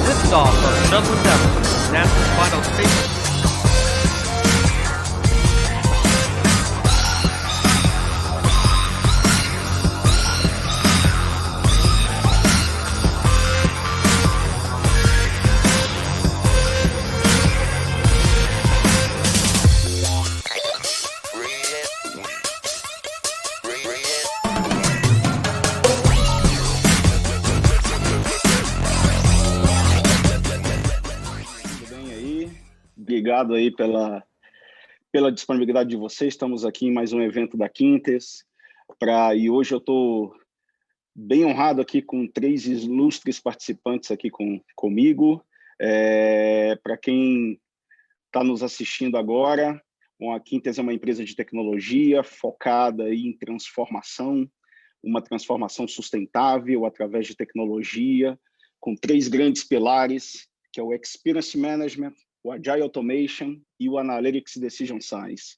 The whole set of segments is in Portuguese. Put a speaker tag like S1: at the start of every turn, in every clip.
S1: Liftoff of Shuttle Endeavour, NASA's final station.
S2: Obrigado aí pela disponibilidade de vocês. Estamos aqui em mais um evento da Quintes. E hoje eu estou bem honrado aqui com 3 ilustres participantes aqui comigo. Para quem está nos assistindo agora, a Quintes é uma empresa de tecnologia focada em transformação, uma transformação sustentável através de tecnologia, com 3 grandes pilares, que é o Experience Management, o Agile Automation e o Analytics Decision Science.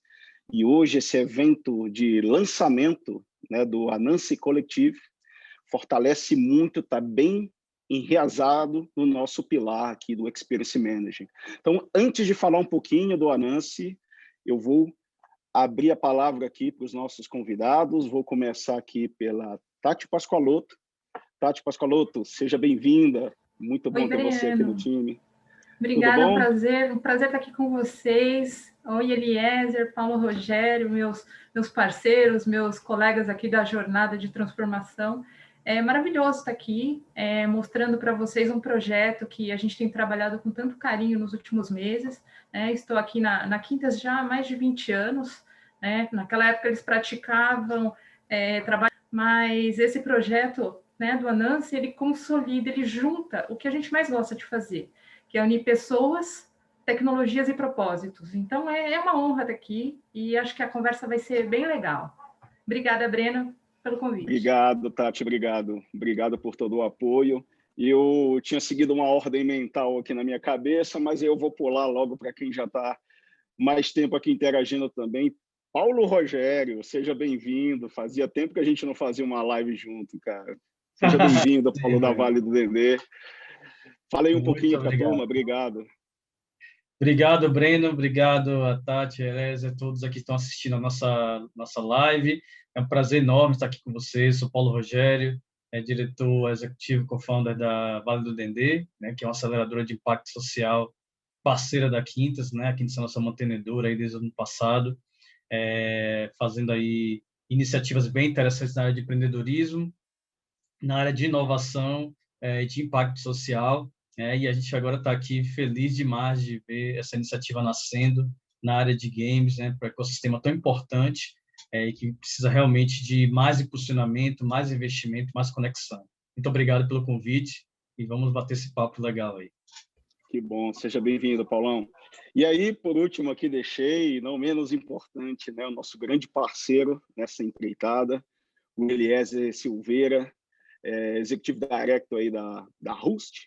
S2: E hoje esse evento de lançamento, né, do Anansi Collective fortalece muito, está bem enraizado no nosso pilar aqui do Experience Management. Então, antes de falar um pouquinho do Anansi, eu vou abrir a palavra aqui para os nossos convidados. Vou começar aqui pela Tati Pascoaloto. Tati Pascoaloto, seja bem-vinda. Muito bom ter você aqui no time.
S3: Obrigada, um prazer estar aqui com vocês. Oi, Eliezer, Paulo Rogério, meus parceiros, meus colegas aqui da jornada de transformação. É maravilhoso estar aqui, mostrando para vocês um projeto que a gente tem trabalhado com tanto carinho nos últimos meses. Estou aqui na Quintes já há mais de 20 anos. Naquela época eles praticavam trabalho, mas esse projeto, do Anansi, ele consolida, ele junta o que a gente mais gosta de fazer, que é unir pessoas, tecnologias e propósitos. Então, é uma honra estar aqui e acho que a conversa vai ser bem legal. Obrigada, Breno, pelo convite.
S2: Obrigado, Tati, obrigado. Obrigado por todo o apoio. Eu tinha seguido uma ordem mental aqui na minha cabeça, mas eu vou pular logo para quem já está mais tempo aqui interagindo também. Paulo Rogério, seja bem-vindo. Fazia tempo que a gente não fazia uma live junto, cara. Seja bem-vindo, Paulo da Vale do Dendê. Fala aí um pouquinho para a turma, obrigado.
S4: Obrigado, Breno, obrigado a Tati, a Eliezer, todos aqui que estão assistindo a nossa live. É um prazer enorme estar aqui com vocês. Sou Paulo Rogério, diretor executivo, co-founder da Vale do Dendê, que é uma aceleradora de impacto social parceira da Quintes, a Quintes é a nossa mantenedora aí desde o ano passado, fazendo aí iniciativas bem interessantes na área de empreendedorismo, na área de inovação e de impacto social. E a gente agora está aqui feliz demais de ver essa iniciativa nascendo na área de games, para um ecossistema tão importante e que precisa realmente de mais impulsionamento, mais investimento, mais conexão. Muito obrigado pelo convite e vamos bater esse papo legal aí.
S2: Que bom, seja bem-vindo, Paulão. E aí, por último, aqui deixei, não menos importante, o nosso grande parceiro nessa empreitada, o Eliezer Silveira, Executive Director aí da Rust,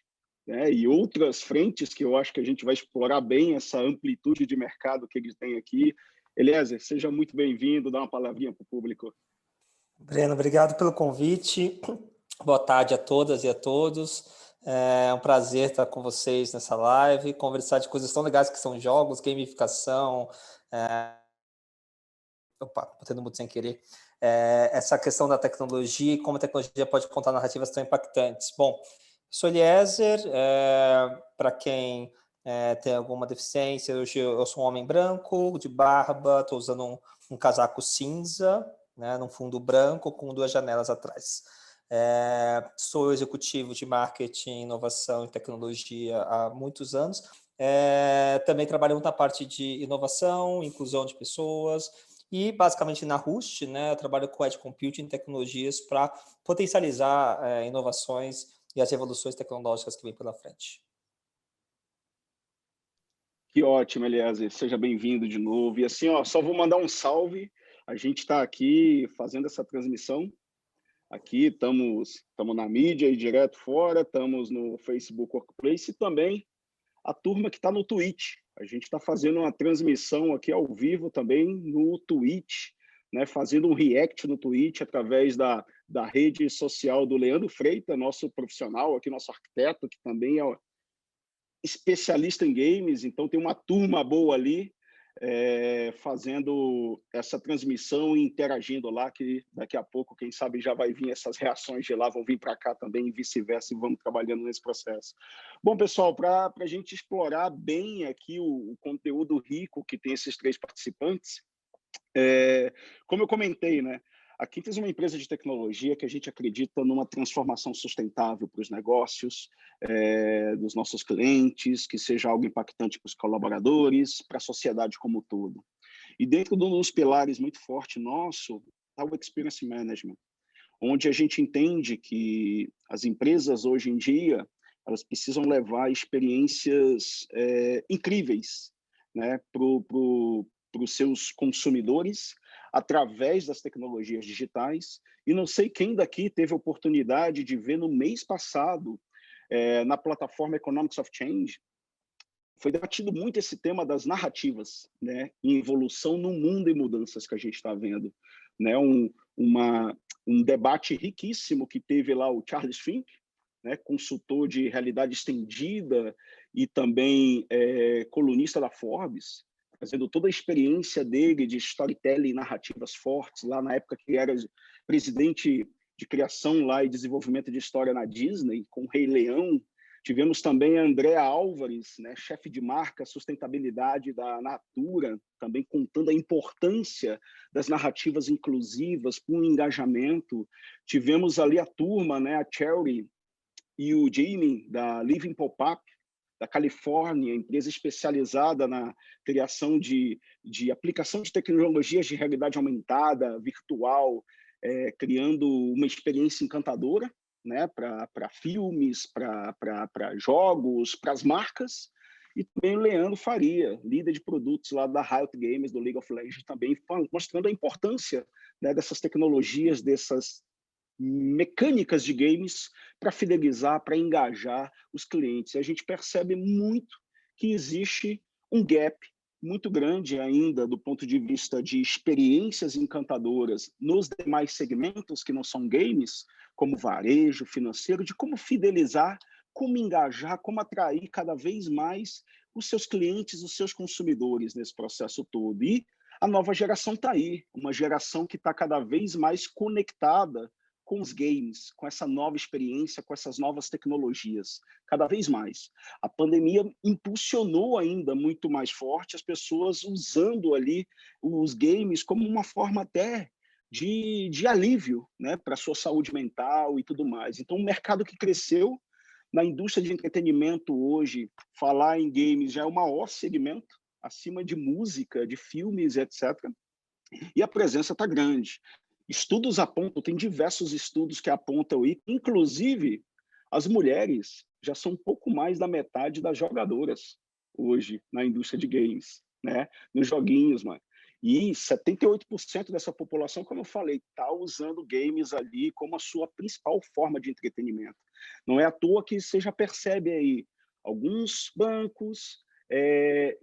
S2: e outras frentes que eu acho que a gente vai explorar bem essa amplitude de mercado que eles têm aqui. Eliezer, seja muito bem-vindo, dá uma palavrinha para o público.
S5: Breno, obrigado pelo convite. Boa tarde a todas e a todos. É um prazer estar com vocês nessa live, conversar de coisas tão legais que são jogos, gamificação. Opa, botando muito sem querer. essa questão da tecnologia e como a tecnologia pode contar narrativas tão impactantes. Bom, sou Eliezer, para quem tem alguma deficiência, hoje eu sou um homem branco, de barba, estou usando um casaco cinza, né, num fundo branco com 2 janelas atrás. Sou executivo de marketing, inovação e tecnologia há muitos anos. Também trabalho muito na parte de inovação, inclusão de pessoas e, basicamente, na Rust, né, eu trabalho com Edge Computing tecnologias para potencializar inovações e as evoluções tecnológicas que vêm pela frente.
S2: Que ótimo, Eliezer. Seja bem-vindo de novo. E assim, só vou mandar um salve. A gente está aqui fazendo essa transmissão. Aqui estamos na mídia e direto fora, estamos no Facebook Workplace e também a turma que está no Twitch. A gente está fazendo uma transmissão aqui ao vivo também no Twitch, né, fazendo um react no Twitch através da rede social do Leandro Freitas, nosso profissional aqui, nosso arquiteto, que também é especialista em games, então tem uma turma boa ali fazendo essa transmissão e interagindo lá, que daqui a pouco, quem sabe, já vai vir essas reações de lá, vão vir para cá também e vice-versa, e vamos trabalhando nesse processo. Bom, pessoal, para a gente explorar bem aqui o conteúdo rico que tem esses 3 participantes, como eu comentei, né, a Quintes é uma empresa de tecnologia que a gente acredita numa transformação sustentável para os negócios dos nossos clientes, que seja algo impactante para os colaboradores, para a sociedade como um todo. E dentro de um dos pilares muito forte nosso está o Experience Management, onde a gente entende que as empresas hoje em dia elas precisam levar experiências incríveis, né, para os seus consumidores, através das tecnologias digitais. E não sei quem daqui teve a oportunidade de ver no mês passado, na plataforma Economics of Change, foi debatido muito esse tema das narrativas, né, em evolução no mundo e mudanças que a gente está vendo. Né, um debate riquíssimo que teve lá o Charles Fink, né, consultor de realidade estendida e também colunista da Forbes, fazendo toda a experiência dele de storytelling e narrativas fortes, lá na época que era presidente de criação lá e desenvolvimento de história na Disney, com o Rei Leão. Tivemos também a Andrea Álvares, né, chefe de marca sustentabilidade da Natura, também contando a importância das narrativas inclusivas para um engajamento. Tivemos ali a turma, né, a Cherry e o Jamie, da Living Pop-Up, da Califórnia, empresa especializada na criação de aplicação de tecnologias de realidade aumentada, virtual, criando uma experiência encantadora, né, para filmes, para jogos, para as marcas. E também o Leandro Faria, líder de produtos lá da Riot Games, do League of Legends, também mostrando a importância, né, dessas tecnologias, dessas mecânicas de games para fidelizar, para engajar os clientes. E a gente percebe muito que existe um gap muito grande ainda do ponto de vista de experiências encantadoras nos demais segmentos que não são games, como varejo, financeiro, de como fidelizar, como engajar, como atrair cada vez mais os seus clientes, os seus consumidores nesse processo todo. E a nova geração está aí, uma geração que está cada vez mais conectada com os games, com essa nova experiência, com essas novas tecnologias, cada vez mais. A pandemia impulsionou ainda muito mais forte as pessoas usando ali os games como uma forma até de alívio, né, para a sua saúde mental e tudo mais. Então, um mercado que cresceu na indústria de entretenimento hoje, falar em games já é o maior segmento, acima de música, de filmes, etc. E a presença está grande. Estudos apontam, tem diversos estudos que apontam aí, inclusive as mulheres já são um pouco mais da metade das jogadoras hoje na indústria de games, né? Nos joguinhos, mano. E 78% dessa população, como eu falei, está usando games ali como a sua principal forma de entretenimento. Não é à toa que você já percebe aí alguns bancos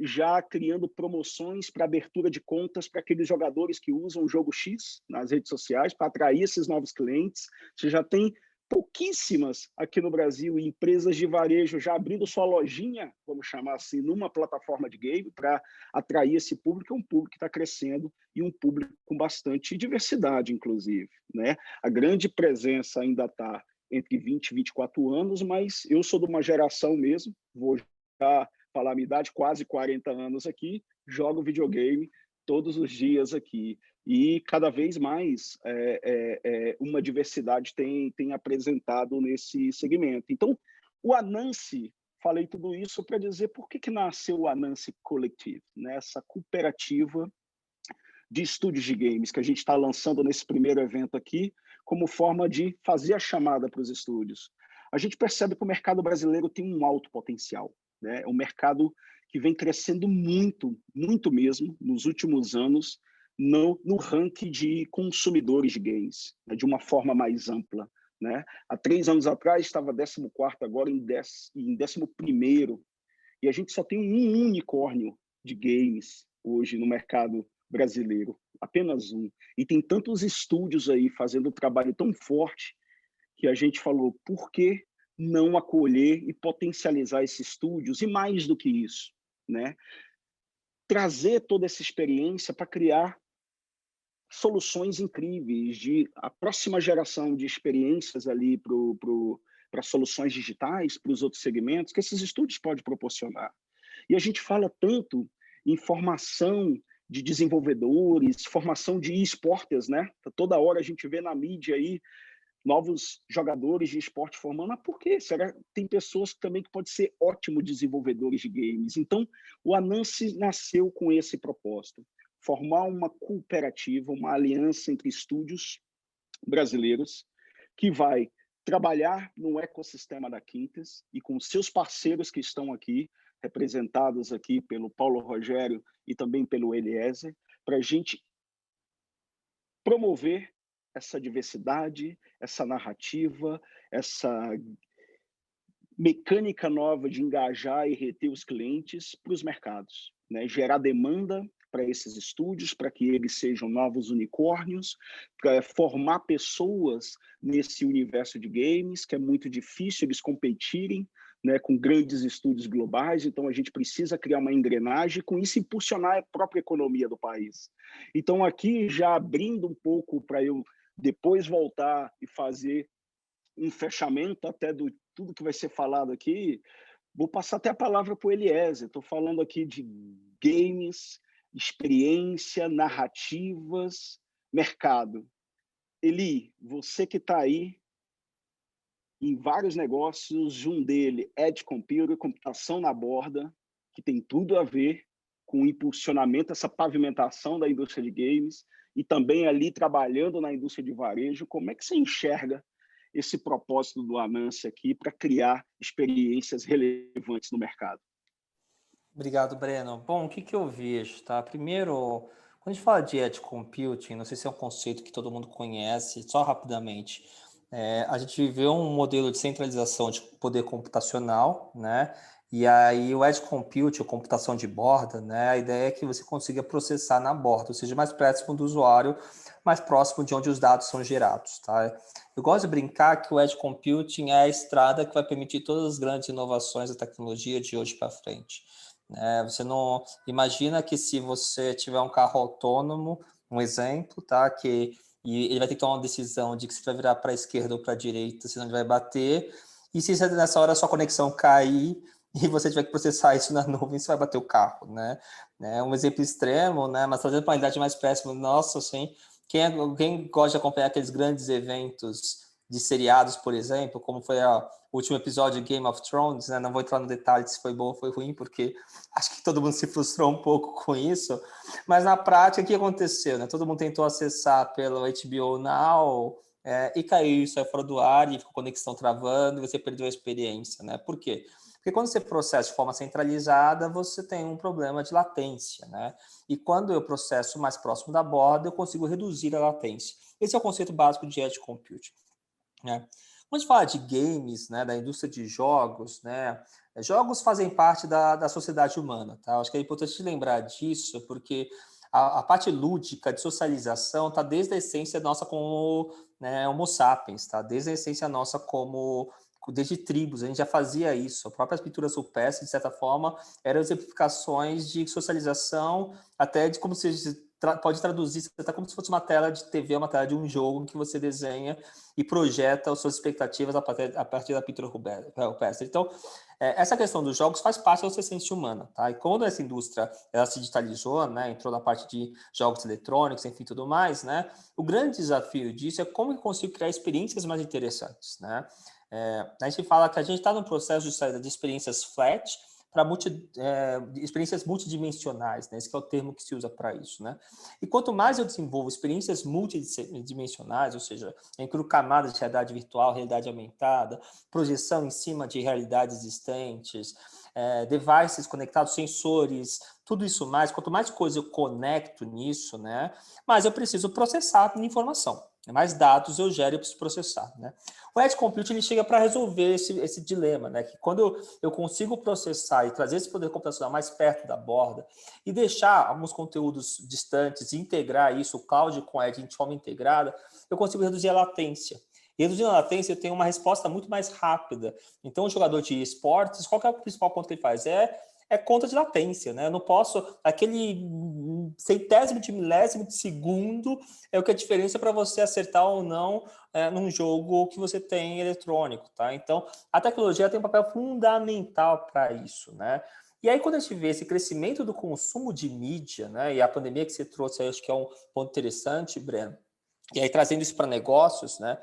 S2: já criando promoções para abertura de contas para aqueles jogadores que usam o jogo X nas redes sociais para atrair esses novos clientes. Você já tem pouquíssimas aqui no Brasil, empresas de varejo já abrindo sua lojinha, vamos chamar assim, numa plataforma de game para atrair esse público, é um público que está crescendo e um público com bastante diversidade, inclusive, né? A grande presença ainda está entre 20 e 24 anos, mas eu sou de uma geração mesmo, vou já falar a minha idade, quase 40 anos aqui, jogo videogame todos os dias aqui. E cada vez mais uma diversidade tem apresentado nesse segmento. Então, o Anansi, falei tudo isso para dizer por que nasceu o Anansi Collective, né? Essa cooperativa de estúdios de games que a gente está lançando nesse primeiro evento aqui, como forma de fazer a chamada para os estúdios. A gente percebe que o mercado brasileiro tem um alto potencial, né? É um mercado que vem crescendo muito, muito mesmo, nos últimos anos, no ranking de consumidores de games, né, de uma forma mais ampla, né? Há 3 anos atrás estava 14º, agora em 11º, e a gente só tem um unicórnio de games hoje no mercado brasileiro, apenas um. E tem tantos estúdios aí fazendo um trabalho tão forte que a gente falou, por que não acolher e potencializar esses estúdios? E mais do que isso, né? Trazer toda essa experiência para criar soluções incríveis de a próxima geração de experiências ali para soluções digitais, para os outros segmentos, que esses estúdios podem proporcionar. E a gente fala tanto em formação de desenvolvedores, formação de esportes, né? Toda hora a gente vê na mídia aí novos jogadores de esporte formando, mas por quê? Será que tem pessoas também que podem ser ótimos desenvolvedores de games? Então, o Anansi nasceu com esse propósito, formar uma cooperativa, uma aliança entre estúdios brasileiros que vai trabalhar no ecossistema da Quintes e com seus parceiros que estão aqui, representados aqui pelo Paulo Rogério e também pelo Eliezer, para a gente promover essa diversidade, essa narrativa, essa mecânica nova de engajar e reter os clientes para os mercados, né? Gerar demanda para esses estúdios, para que eles sejam novos unicórnios, para formar pessoas nesse universo de games, que é muito difícil eles competirem, né, com grandes estúdios globais. Então, a gente precisa criar uma engrenagem e, com isso, impulsionar a própria economia do país. Então, aqui, já abrindo um pouco para eu depois voltar e fazer um fechamento até do tudo que vai ser falado aqui, vou passar até a palavra para o Eliezer. Estou falando aqui de games, experiência, narrativas, mercado. Eli, você que está aí em vários negócios, um dele é Edge Computing, computação na borda, que tem tudo a ver com o impulsionamento, essa pavimentação da indústria de games, e também ali trabalhando na indústria de varejo. Como é que você enxerga esse propósito do Anansi aqui para criar experiências relevantes no mercado?
S5: Obrigado, Breno. Bom, o que eu vejo, tá? Primeiro, quando a gente fala de Edge Computing, não sei se é um conceito que todo mundo conhece, só rapidamente. A gente viveu um modelo de centralização de poder computacional, né? E aí o Edge Computing, a computação de borda, né? A ideia é que você consiga processar na borda, ou seja, mais próximo do usuário, mais próximo de onde os dados são gerados, tá? Eu gosto de brincar que o Edge Computing é a estrada que vai permitir todas as grandes inovações da tecnologia de hoje para frente. Você não imagina que se você tiver um carro autônomo, um exemplo, tá? E ele vai ter que tomar uma decisão de que você vai virar para a esquerda ou para a direita, senão ele vai bater. E se nessa hora a sua conexão cair e você tiver que processar isso na nuvem, você vai bater o carro, né? Um exemplo extremo, né? Mas trazendo para uma realidade mais próxima, nossa, assim, quem gosta de acompanhar aqueles grandes eventos de seriados, por exemplo, como foi o último episódio de Game of Thrones, né? Não vou entrar no detalhe se foi bom ou foi ruim, porque acho que todo mundo se frustrou um pouco com isso, mas na prática, o que aconteceu? Né? Todo mundo tentou acessar pelo HBO Now e caiu, saiu fora do ar e ficou conexão travando e você perdeu a experiência, né? Por quê? Porque quando você processa de forma centralizada, você tem um problema de latência, né? E quando eu processo mais próximo da borda, eu consigo reduzir a latência. Esse é o conceito básico de Edge Computing. Quando a gente fala de games, né, da indústria de jogos, né, jogos fazem parte da sociedade humana, tá? Acho que é importante lembrar disso, porque a parte lúdica de socialização está desde a essência nossa como, né, Homo sapiens, tá? Desde a essência nossa como desde tribos, a gente já fazia isso. As próprias pinturas rupestres, de certa forma, eram exemplificações de socialização, até de como se pode traduzir, até como se fosse uma tela de TV, uma tela de um jogo em que você desenha e projeta as suas expectativas a partir da pintura rupestre. Então, essa questão dos jogos faz parte da nossa essência humana, tá? E quando essa indústria ela se digitalizou, né, entrou na parte de jogos eletrônicos, enfim, tudo mais, né? O grande desafio disso é como eu consigo criar experiências mais interessantes, né? A gente fala que a gente está no processo de saída de experiências flat para experiências multidimensionais, né? Esse que é o termo que se usa para isso, né? E quanto mais eu desenvolvo experiências multidimensionais, ou seja, eu incluo camadas de realidade virtual, realidade aumentada, projeção em cima de realidades existentes, devices conectados, sensores, tudo isso mais, quanto mais coisa eu conecto nisso, né? Mais eu preciso processar a informação. Mais dados eu gero e preciso processar, né? O Edge Compute ele chega para resolver esse dilema, né? Que quando eu consigo processar e trazer esse poder computacional mais perto da borda e deixar alguns conteúdos distantes, integrar isso, o cloud com o Edge de forma integrada, eu consigo reduzir a latência. E reduzindo a latência, eu tenho uma resposta muito mais rápida. Então, o jogador de esportes, qual que é o principal ponto que ele faz? É conta de latência, né? Eu não posso... Aquele centésimo de milésimo de segundo é o que é a diferença para você acertar ou não num jogo que você tem eletrônico, tá? Então, a tecnologia tem um papel fundamental para isso, né? E aí, quando a gente vê esse crescimento do consumo de mídia, né? E a pandemia que você trouxe aí, acho que é um ponto interessante, Breno. E aí, trazendo isso para negócios, né?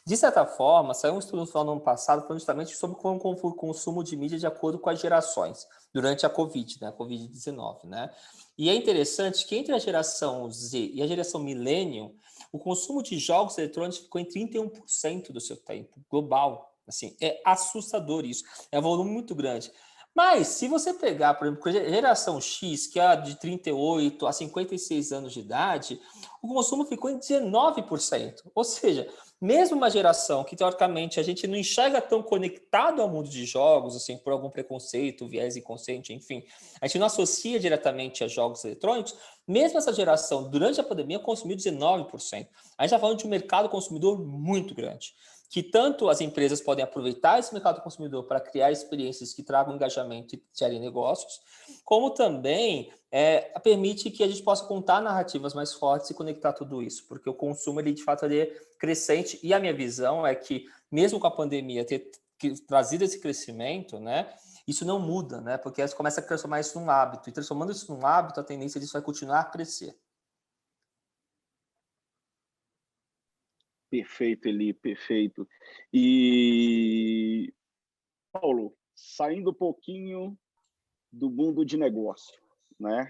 S5: De certa forma, saiu um estudo no ano passado falando justamente sobre como foi o consumo de mídia de acordo com as gerações, durante a Covid, né? A Covid-19, né? E é interessante que entre a geração Z e a geração Millennium, o consumo de jogos eletrônicos ficou em 31% do seu tempo, global. Assim, é assustador isso, é um volume muito grande. Mas, se você pegar, por exemplo, a geração X, que é de 38 a 56 anos de idade, o consumo ficou em 19%. Ou seja, mesmo uma geração que, teoricamente, a gente não enxerga tão conectado ao mundo de jogos, assim, por algum preconceito, viés inconsciente, enfim, a gente não associa diretamente a jogos eletrônicos, mesmo essa geração, durante a pandemia, consumiu 19%. A gente está falando de um mercado consumidor muito grande, que tanto as empresas podem aproveitar esse mercado consumidor para criar experiências que tragam engajamento e gerem negócios, como também permite que a gente possa contar narrativas mais fortes e conectar tudo isso, porque o consumo, ele, de fato, ele é crescente, e a minha visão é que, mesmo com a pandemia ter trazido esse crescimento, né, isso não muda, né, porque a gente começa a transformar isso num hábito, e transformando isso num hábito, a tendência disso vai continuar a crescer.
S2: Perfeito, Eli, perfeito. E, Paulo, saindo um pouquinho do mundo de negócio, né?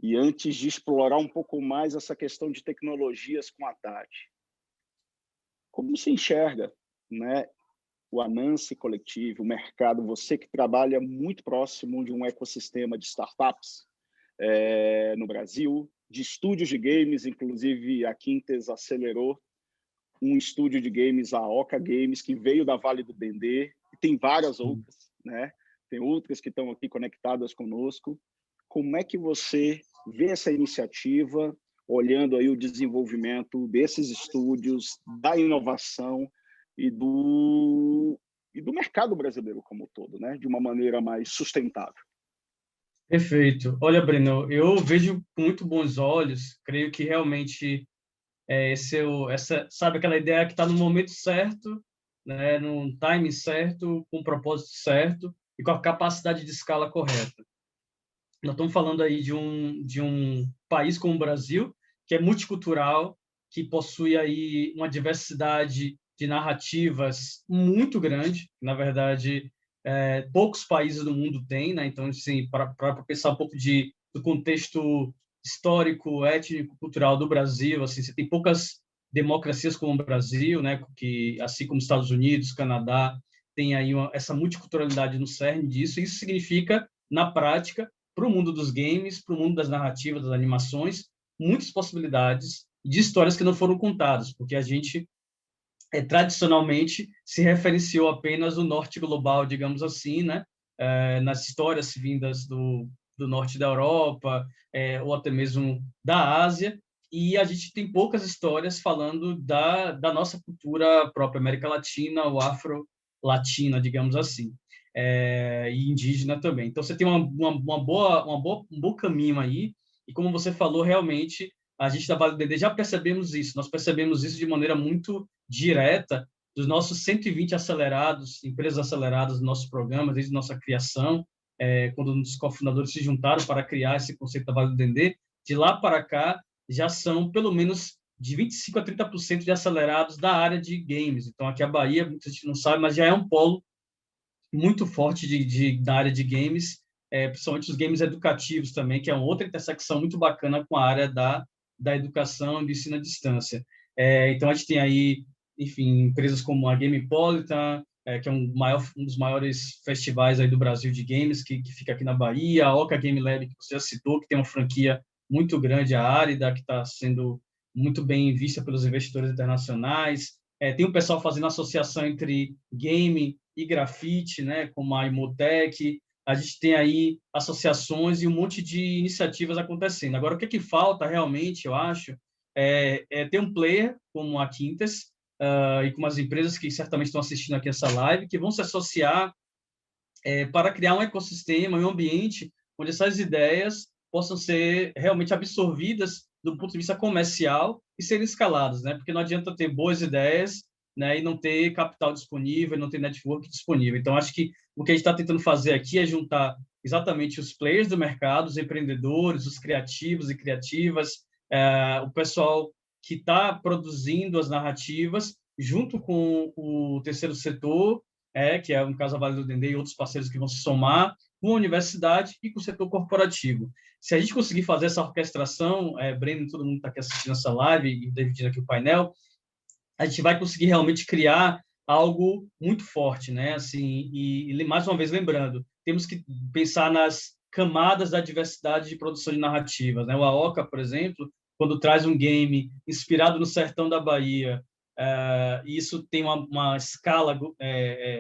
S2: E antes de explorar um pouco mais essa questão de tecnologias com a Tati, como se enxerga, né, o Anansi Collective, o mercado, você que trabalha muito próximo de um ecossistema de startups no Brasil, de estúdios de games, inclusive a Quintes acelerou um estúdio de games, a Oca Games, que veio da Vale do Dendê, e tem várias outras, né? Tem outras que estão aqui conectadas conosco. Como é que você vê essa iniciativa, olhando aí o desenvolvimento desses estúdios, da inovação e do mercado brasileiro como um todo, né? De uma maneira mais sustentável?
S4: Perfeito. Olha, Breno, eu vejo com muito bons olhos, creio que realmente sabe aquela ideia que está no momento certo, né, no time certo, com o propósito certo e com a capacidade de escala correta. Nós estamos falando aí de um país como o Brasil, que é multicultural, que possui aí uma diversidade de narrativas muito grande. Na verdade, poucos países do mundo têm, né? Então, assim, para pensar um pouco do contexto histórico, étnico, cultural do Brasil, assim, você tem poucas democracias como o Brasil, né? Que, assim como Estados Unidos, Canadá, tem aí essa multiculturalidade no cerne disso. Isso significa, na prática, para o mundo dos games, para o mundo das narrativas, das animações, muitas possibilidades de histórias que não foram contadas, porque a gente tradicionalmente se referenciou apenas no norte global, digamos assim, né? Nas histórias vindas do norte da Europa, ou até mesmo da Ásia, e a gente tem poucas histórias falando da nossa cultura própria, América Latina ou afro-latina, digamos assim, e indígena também. Então, você tem um bom caminho aí, e como você falou, realmente, a gente da Vale do Dendê já percebemos isso, nós percebemos isso de maneira muito direta, dos nossos 120 acelerados, empresas aceleradas do nosso programa, desde nossa criação, quando os cofundadores se juntaram para criar esse conceito da Vale do Dendê, de lá para cá, já são pelo menos de 25% a 30% de acelerados da área de games. Então, aqui a Bahia, muita gente não sabe, mas já é um polo muito forte da área de games, principalmente os games educativos também, que é uma outra intersecção muito bacana com a área da educação e do ensino à distância. Então, a gente tem aí, enfim, empresas como a Gamepolitan, que é um dos maiores festivais aí do Brasil de games, que fica aqui na Bahia, a Oca Game Lab, que você já citou, que tem uma franquia muito grande, a Árida, que está sendo muito bem vista pelos investidores internacionais. Tem o pessoal fazendo associação entre game e grafite, né, como a Imotec. A gente tem aí associações e um monte de iniciativas acontecendo. Agora, o que falta realmente, eu acho, ter um player como a Quintes, e com as empresas que certamente estão assistindo aqui essa live, que vão se associar para criar um ecossistema, um ambiente onde essas ideias possam ser realmente absorvidas do ponto de vista comercial e serem escaladas, né? Porque não adianta ter boas ideias, né, e não ter capital disponível, não ter network disponível. Então, acho que o que a gente está tentando fazer aqui é juntar exatamente os players do mercado, os empreendedores, os criativos e criativas, o pessoal que está produzindo as narrativas, junto com o terceiro setor, que é, no caso, a Vale do Dendê e outros parceiros que vão se somar, com a universidade e com o setor corporativo. Se a gente conseguir fazer essa orquestração, Breno, todo mundo está aqui assistindo essa live e dividindo aqui o painel, a gente vai conseguir realmente criar algo muito forte, né? Assim, e mais uma vez lembrando, temos que pensar nas camadas da diversidade de produção de narrativas, né? O Aoka, por exemplo, quando traz um game inspirado no sertão da Bahia, isso tem uma escala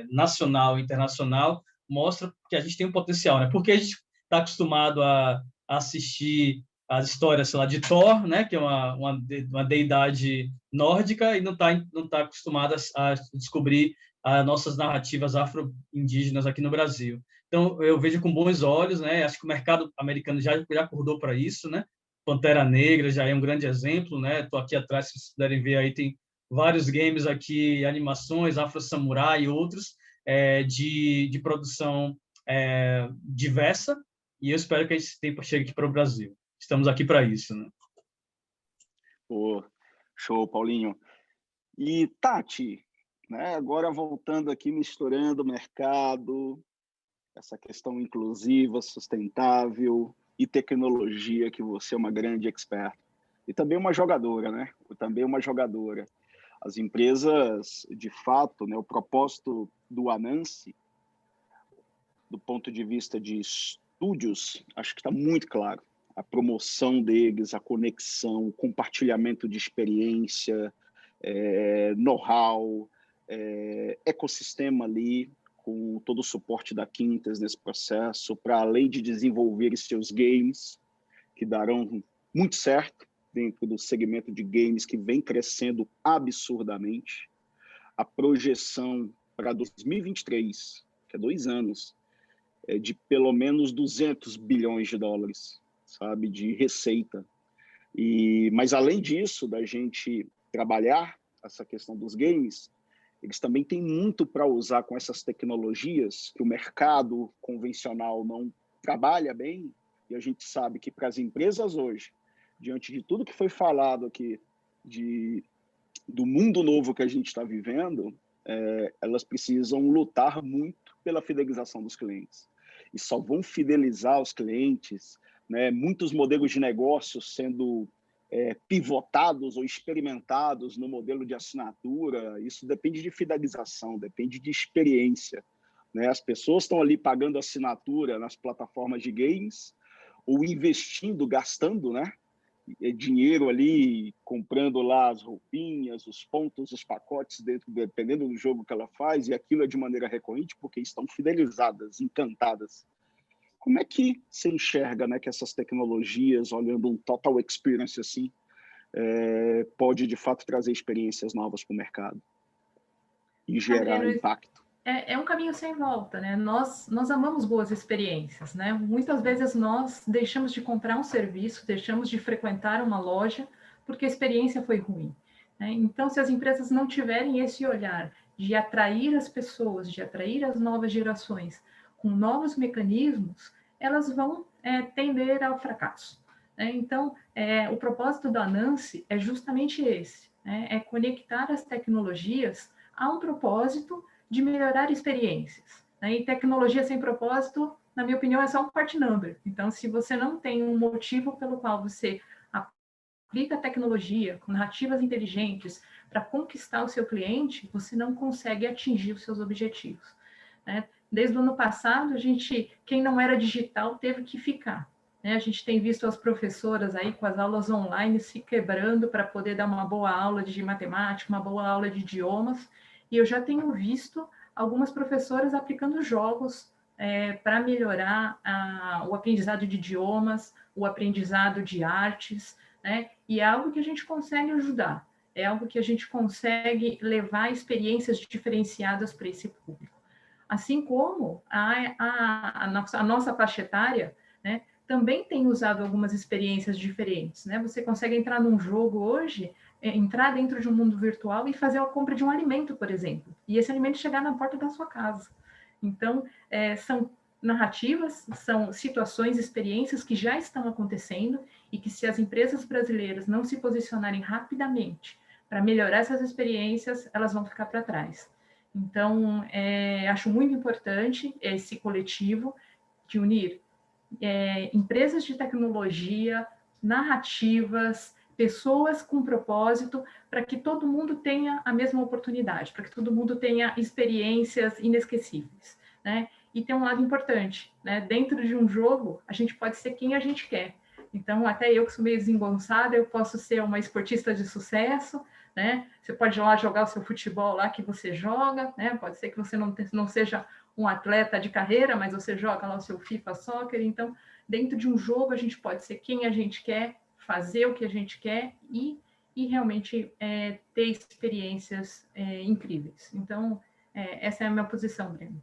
S4: nacional e internacional, mostra que a gente tem um potencial, né? Porque a gente está acostumado a assistir as histórias, sei lá, de Thor, né, que é uma deidade nórdica, e não tá acostumado a descobrir as nossas narrativas afro-indígenas aqui no Brasil. Então, eu vejo com bons olhos, né? Acho que o mercado americano já acordou para isso, né? Pantera Negra já é um grande exemplo, né? Estou aqui atrás, se vocês puderem ver aí, tem vários games aqui, animações, Afro Samurai e outros, de produção diversa, e eu espero que esse tempo chegue aqui para o Brasil. Estamos aqui para isso, né?
S2: Show, Paulinho. E, Tati, né, agora voltando aqui, misturando o mercado, essa questão inclusiva, sustentável e tecnologia, que você é uma grande expert. E também uma jogadora, né? Também uma jogadora. As empresas, de fato, né, o propósito do Anansi, do ponto de vista de estúdios, acho que está muito claro. A promoção deles, a conexão, o compartilhamento de experiência, know-how, ecossistema ali, com todo o suporte da Quintes nesse processo, para além de desenvolver seus games, que darão muito certo dentro do segmento de games que vem crescendo absurdamente. A projeção para 2023, que é 2 anos, é de pelo menos 200 bilhões de dólares, sabe, de receita. Mas, além disso, da gente trabalhar essa questão dos games, eles também têm muito para usar com essas tecnologias que o mercado convencional não trabalha bem, e a gente sabe que para as empresas hoje, diante de tudo que foi falado aqui, do mundo novo que a gente está vivendo, elas precisam lutar muito pela fidelização dos clientes. E só vão fidelizar os clientes, né, muitos modelos de negócio sendo pivotados ou experimentados no modelo de assinatura. Isso depende de fidelização, depende de experiência, né? As pessoas estão ali pagando assinatura nas plataformas de games ou investindo, gastando, né, dinheiro ali, comprando lá as roupinhas, os pontos, os pacotes, dependendo do jogo que ela faz, e aquilo é de maneira recorrente porque estão fidelizadas, encantadas. Como é que você enxerga, né, que essas tecnologias, olhando um total experience assim, pode de fato trazer experiências novas para o mercado e gerar
S3: Adriano,
S2: impacto?
S3: é um caminho sem volta, né? Nós amamos boas experiências, né? Muitas vezes nós deixamos de comprar um serviço, deixamos de frequentar uma loja porque a experiência foi ruim, né? Então, se as empresas não tiverem esse olhar de atrair as pessoas, de atrair as novas gerações com novos mecanismos, elas vão tender ao fracasso, né? Então, o propósito da Nancy é justamente esse, né? É conectar as tecnologias a um propósito de melhorar experiências, né? E tecnologia sem propósito, na minha opinião, é só um part number. Então, se você não tem um motivo pelo qual você aplica a tecnologia com narrativas inteligentes para conquistar o seu cliente, você não consegue atingir os seus objetivos, né? Desde o ano passado, quem não era digital teve que ficar, né? A gente tem visto as professoras aí com as aulas online se quebrando para poder dar uma boa aula de matemática, uma boa aula de idiomas, e eu já tenho visto algumas professoras aplicando jogos para melhorar o aprendizado de idiomas, o aprendizado de artes, né? E é algo que a gente consegue ajudar, é algo que a gente consegue levar experiências diferenciadas para esse público. Assim como a nossa faixa etária, né, também tem usado algumas experiências diferentes, né? Você consegue entrar num jogo hoje, entrar dentro de um mundo virtual e fazer a compra de um alimento, por exemplo, e esse alimento chegar na porta da sua casa. Então, são narrativas, são situações, experiências que já estão acontecendo e que, se as empresas brasileiras não se posicionarem rapidamente para melhorar essas experiências, elas vão ficar para trás. Então, acho muito importante esse coletivo de unir empresas de tecnologia, narrativas, pessoas com propósito, para que todo mundo tenha a mesma oportunidade, para que todo mundo tenha experiências inesquecíveis, né? E tem um lado importante, né? Dentro de um jogo, a gente pode ser quem a gente quer. Então, até eu que sou meio desengonçada, eu posso ser uma esportista de sucesso, né? Você pode ir lá jogar o seu futebol lá que você joga, né? Pode ser que você não seja um atleta de carreira, mas você joga lá o seu FIFA Soccer. Então, dentro de um jogo, a gente pode ser quem a gente quer, fazer o que a gente quer e realmente ter experiências incríveis. Então, essa é a minha posição, Breno.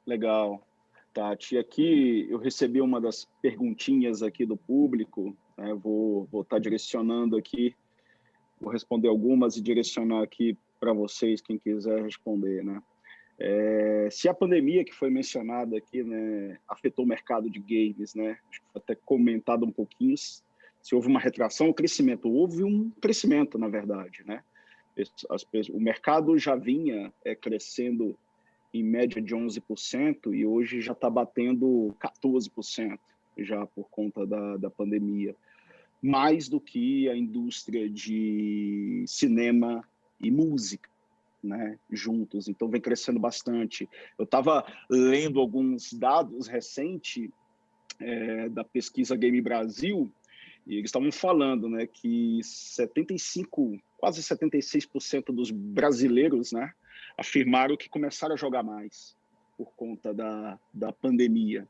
S2: Legal, Tati. Aqui eu recebi uma das perguntinhas aqui do público, né? Vou estar direcionando aqui, vou responder algumas e direcionar aqui para vocês, quem quiser responder, né? Se a pandemia que foi mencionada aqui, né, afetou o mercado de games, né? Acho que foi até comentado um pouquinho se houve uma retração ou crescimento. Houve um crescimento, na verdade, né? O mercado já vinha crescendo em média de 11% e hoje já está batendo 14% já por conta da pandemia. Mais do que a indústria de cinema e música, né, juntos. Então, vem crescendo bastante. Eu estava lendo alguns dados recentes da pesquisa Game Brasil e eles estavam falando, né, que 75, quase 76% dos brasileiros, né, afirmaram que começaram a jogar mais por conta da pandemia,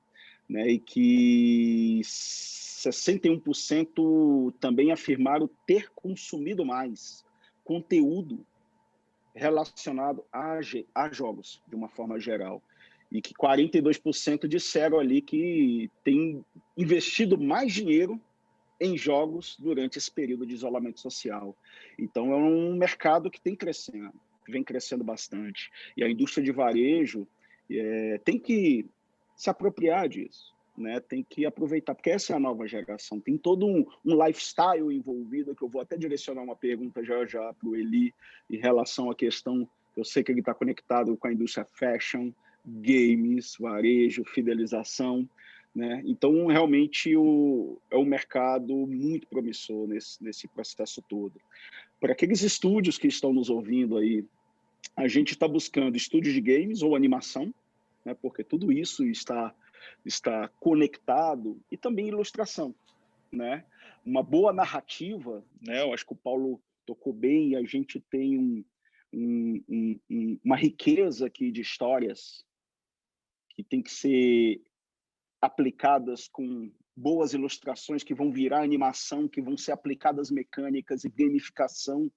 S2: né, e que 61% também afirmaram ter consumido mais conteúdo relacionado a jogos, de uma forma geral. E que 42% disseram ali que tem investido mais dinheiro em jogos durante esse período de isolamento social. Então, é um mercado que vem crescendo bastante. E a indústria de varejo tem que se apropriar disso, né? Tem que aproveitar, porque essa é a nova geração. Tem todo um lifestyle envolvido, que eu vou até direcionar uma pergunta já para o Eli, em relação à questão, eu sei que ele está conectado com a indústria fashion, games, varejo, fidelização, né? Então, realmente, é um mercado muito promissor nesse processo todo. Para aqueles estúdios que estão nos ouvindo aí, a gente está buscando estúdios de games ou animação, né? Porque tudo isso está conectado, e também ilustração, né? Uma boa narrativa, né? Eu acho que o Paulo tocou bem, a gente tem uma riqueza aqui de histórias que tem que ser aplicadas com boas ilustrações que vão virar animação, que vão ser aplicadas mecânicas e gamificação.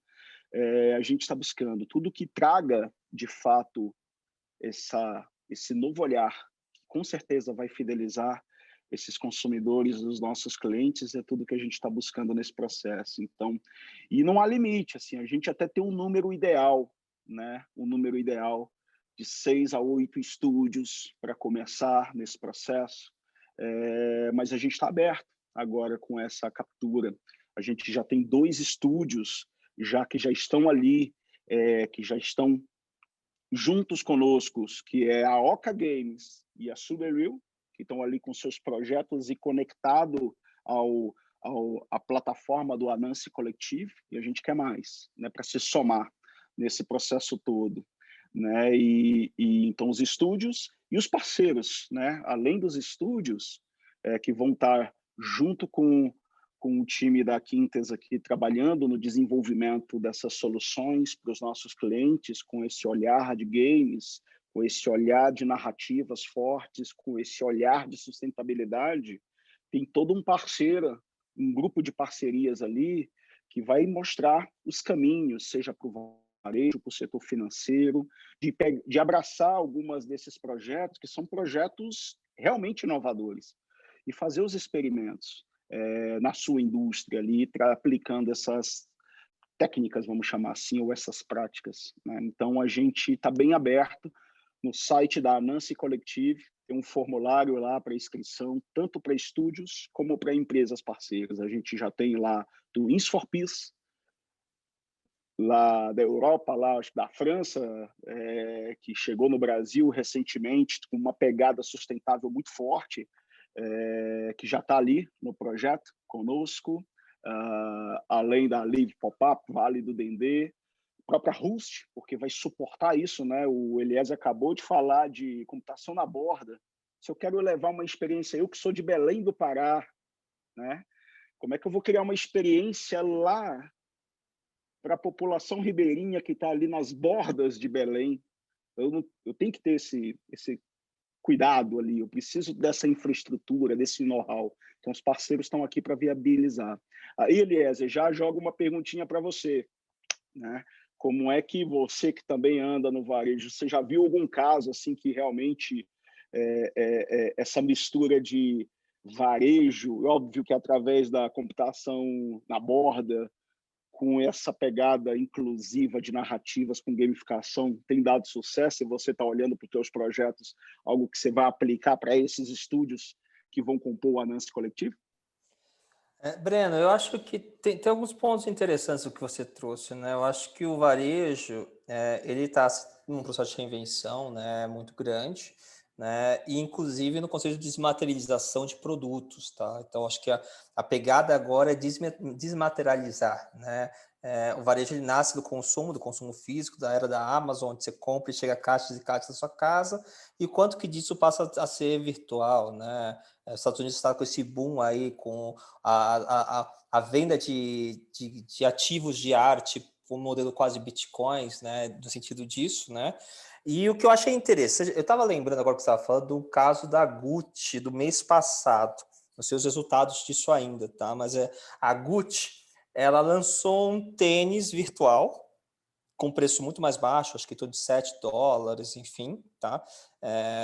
S2: A gente está buscando tudo que traga, de fato, esse novo olhar, que com certeza vai fidelizar esses consumidores, os nossos clientes, é tudo que a gente está buscando nesse processo. Então, e não há limite, assim, a gente até tem um número ideal, né? Um número ideal de 6 a 8 estúdios para começar nesse processo, mas a gente está aberto agora com essa captura. A gente já tem 2 estúdios que já estão ali, que já estão juntos conosco, que é a Oca Games e a Superreal, que estão ali com seus projetos e conectado à plataforma do Anansi Collective, e a gente quer mais, né, para se somar nesse processo todo, né? E então os estúdios e os parceiros, né? Além dos estúdios que vão estar junto com o time da Quintes aqui, trabalhando no desenvolvimento dessas soluções para os nossos clientes, com esse olhar de games, com esse olhar de narrativas fortes, com esse olhar de sustentabilidade. Tem todo um parceiro, um grupo de parcerias ali, que vai mostrar os caminhos, seja para o varejo, para o setor financeiro, de abraçar algumas desses projetos, que são projetos realmente inovadores, e fazer os experimentos na sua indústria ali, aplicando essas técnicas, vamos chamar assim, ou essas práticas, né? Então, a gente está bem aberto no site da Anansi Collective, tem um formulário lá para inscrição, tanto para estúdios como para empresas parceiras. A gente já tem lá do Ins4Peace, lá da Europa, lá da França, que chegou no Brasil recentemente com uma pegada sustentável muito forte, que já está ali no projeto conosco, além da Live Pop-Up, Vale do Dendê, a própria Rust, porque vai suportar isso, né? O Eliezer acabou de falar de computação na borda. Se eu quero levar uma experiência, eu que sou de Belém do Pará, né? Como é que eu vou criar uma experiência lá para a população ribeirinha que está ali nas bordas de Belém? Eu tenho que ter esse cuidado ali, eu preciso dessa infraestrutura, desse know-how. Então, os parceiros estão aqui para viabilizar. Aí, Eliezer, já jogo uma perguntinha para você, né? Como é que você, que também anda no varejo, você já viu algum caso assim que realmente essa mistura de varejo, óbvio que através da computação na borda, com essa pegada inclusiva de narrativas com gamificação, tem dado sucesso, e você está olhando para os seus projetos, algo que você vai aplicar para esses estúdios que vão compor o Anansi Collective?
S5: Breno, eu acho que tem alguns pontos interessantes do que você trouxe, né? Eu acho que o varejo, ele está num processo de reinvenção, né, muito grande, né? E inclusive no conceito de desmaterialização de produtos, tá? Então, acho que a pegada agora é desmaterializar, né? O varejo, ele nasce do consumo físico, da era da Amazon, onde você compra e chega caixas e caixas na sua casa, e o quanto que disso passa a ser virtual, né? Os Estados Unidos está com esse boom aí, com a venda de ativos de arte, um modelo quase bitcoins, né? No sentido disso, né? E o que eu achei interessante, eu estava lembrando agora que você estava falando do caso da Gucci do mês passado, não sei os resultados disso ainda, tá? Mas a Gucci, ela lançou um tênis virtual com preço muito mais baixo, acho que todo de $7, enfim, tá?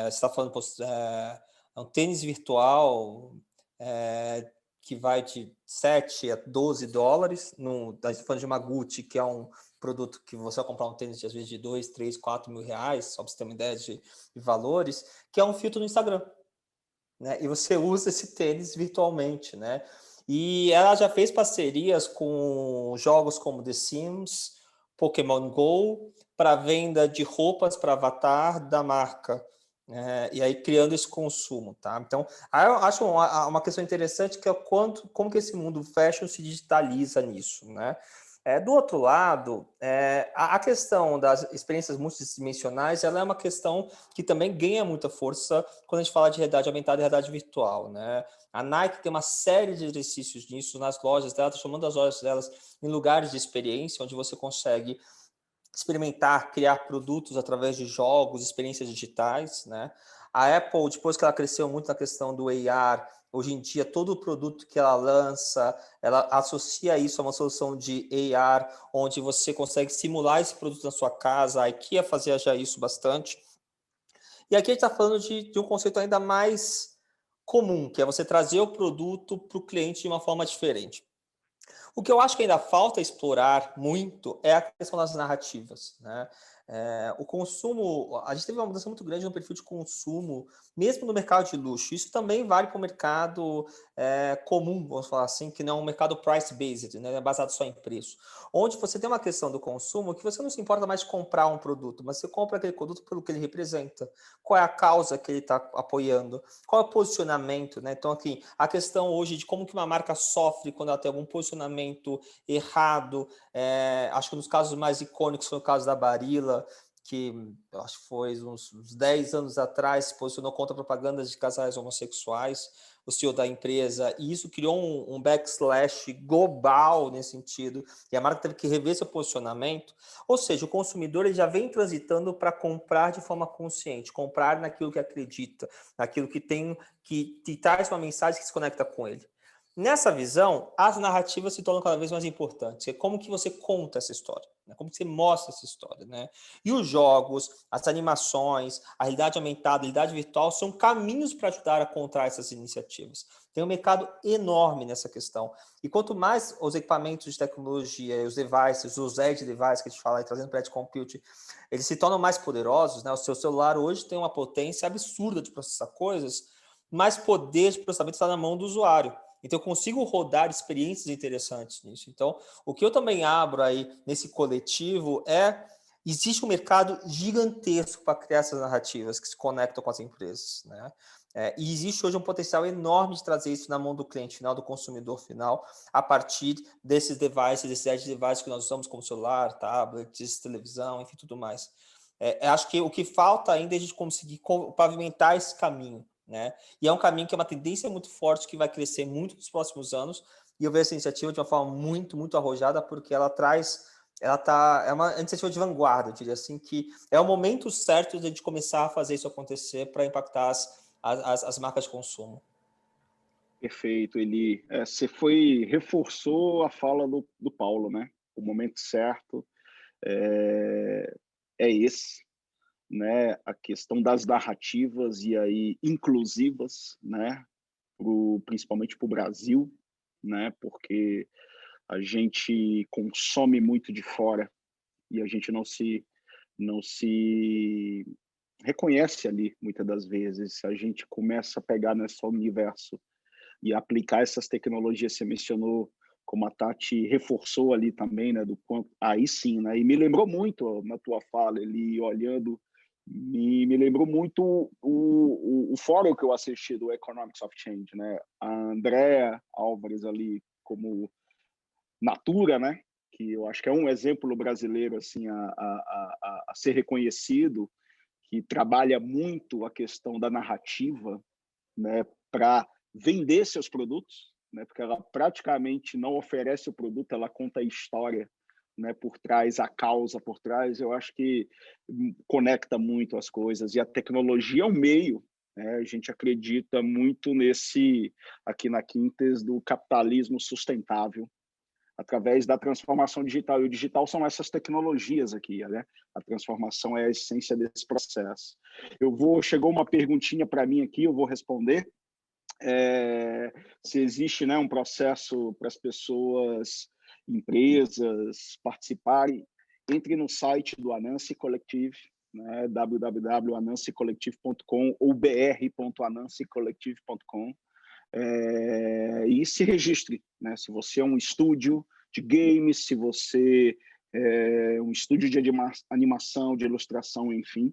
S5: Você está falando, é um tênis virtual que vai de $7 a $12. A gente está falando de uma Gucci, que é um produto que você vai comprar um tênis de, às vezes, de 2, 3, 4 mil reais, só para você ter uma ideia de valores, que é um filtro no Instagram, né? E você usa esse tênis virtualmente, né? E ela já fez parcerias com jogos como The Sims, Pokémon Go, para venda de roupas para avatar da marca, e aí criando esse consumo, tá? Então, eu acho uma questão interessante, que é como que esse mundo fashion se digitaliza nisso, né? Do outro lado, a questão das experiências multidimensionais, ela é uma questão que também ganha muita força quando a gente fala de realidade aumentada e realidade virtual, né? A Nike tem uma série de exercícios nisso nas lojas dela, transformando as lojas delas em lugares de experiência, onde você consegue experimentar, criar produtos através de jogos, experiências digitais, né? A Apple, depois que ela cresceu muito na questão do AR, hoje em dia, todo o produto que ela lança, ela associa isso a uma solução de AR, onde você consegue simular esse produto na sua casa. A IKEA fazia já isso bastante. E aqui a gente está falando de um conceito ainda mais comum, que é você trazer o produto para o cliente de uma forma diferente. O que eu acho que ainda falta explorar muito é a questão das narrativas, né? O consumo, a gente teve uma mudança muito grande no perfil de consumo, mesmo no mercado de luxo. Isso também vale para o mercado comum, vamos falar assim, que não é um mercado price-based, né? Baseado só em preço. Onde você tem uma questão do consumo que você não se importa mais de comprar um produto, mas você compra aquele produto pelo que ele representa. Qual é a causa que ele está apoiando? Qual é o posicionamento, né? Então, aqui, a questão hoje de como que uma marca sofre quando ela tem algum posicionamento errado. Acho que um dos casos mais icônicos foi o caso da Barilla, que eu acho que foi uns 10 anos atrás, se posicionou contra propagandas de casais homossexuais, o CEO da empresa, e isso criou um backslash global nesse sentido, e a marca teve que rever seu posicionamento. Ou seja, o consumidor ele já vem transitando para comprar de forma consciente, comprar naquilo que acredita, naquilo que tem, que traz uma mensagem que se conecta com ele. Nessa visão, as narrativas se tornam cada vez mais importantes. É como que você conta essa história, né? Como que você mostra essa história, né? E os jogos, as animações, a realidade aumentada, a realidade virtual são caminhos para ajudar a contar essas iniciativas. Tem um mercado enorme nessa questão. E quanto mais os equipamentos de tecnologia, os devices, os edge devices que a gente fala aí, trazendo para edge computing, eles se tornam mais poderosos, né? O seu celular hoje tem uma potência absurda de processar coisas, mais poder de processamento está na mão do usuário. Então, eu consigo rodar experiências interessantes nisso. Então, o que eu também abro aí nesse coletivo existe um mercado gigantesco para criar essas narrativas que se conectam com as empresas, né? E existe hoje um potencial enorme de trazer isso na mão do cliente final, do consumidor final, a partir desses devices, desses edge devices que nós usamos como celular, tablets, televisão, enfim, tudo mais. Acho que o que falta ainda é a gente conseguir pavimentar esse caminho, né? E é um caminho que é uma tendência muito forte, que vai crescer muito nos próximos anos, e eu vejo essa iniciativa de uma forma muito, muito arrojada, porque é uma iniciativa de vanguarda, eu diria assim, que é o momento certo de a gente começar a fazer isso acontecer para impactar as marcas de consumo.
S2: Perfeito, Eli. Você reforçou a fala do Paulo, né? O momento certo é esse, né? A questão das narrativas e aí inclusivas, né? Principalmente para o Brasil, né? Porque a gente consome muito de fora e a gente não se reconhece ali muitas das vezes. A gente começa a pegar nesse universo e aplicar essas tecnologias, você mencionou, como a Tati reforçou ali também, né, do quanto, aí sim, né, e me lembrou muito na tua fala, ele olhando, me lembrou muito o fórum que eu assisti do Economics of Change, né, a Andrea Álvares ali como Natura, né, que eu acho que é um exemplo brasileiro assim a ser reconhecido, que trabalha muito a questão da narrativa, né, para vender seus produtos, né, porque ela praticamente não oferece o produto, ela conta a história, né, por trás, a causa por trás. Eu acho que conecta muito as coisas, e a tecnologia é um meio, né, a gente acredita muito aqui na Quintes, do capitalismo sustentável, através da transformação digital. E o digital são essas tecnologias aqui, né? A transformação é a essência desse processo. Chegou uma perguntinha para mim aqui, eu vou responder. Se existe, né, um processo para as pessoas, empresas participarem, entre no site do Anansi Collective, né, www.anansicollective.com ou br.anansicollective.com, e se registre, né? Se você é um estúdio de games, se você é um estúdio de animação, de ilustração, enfim,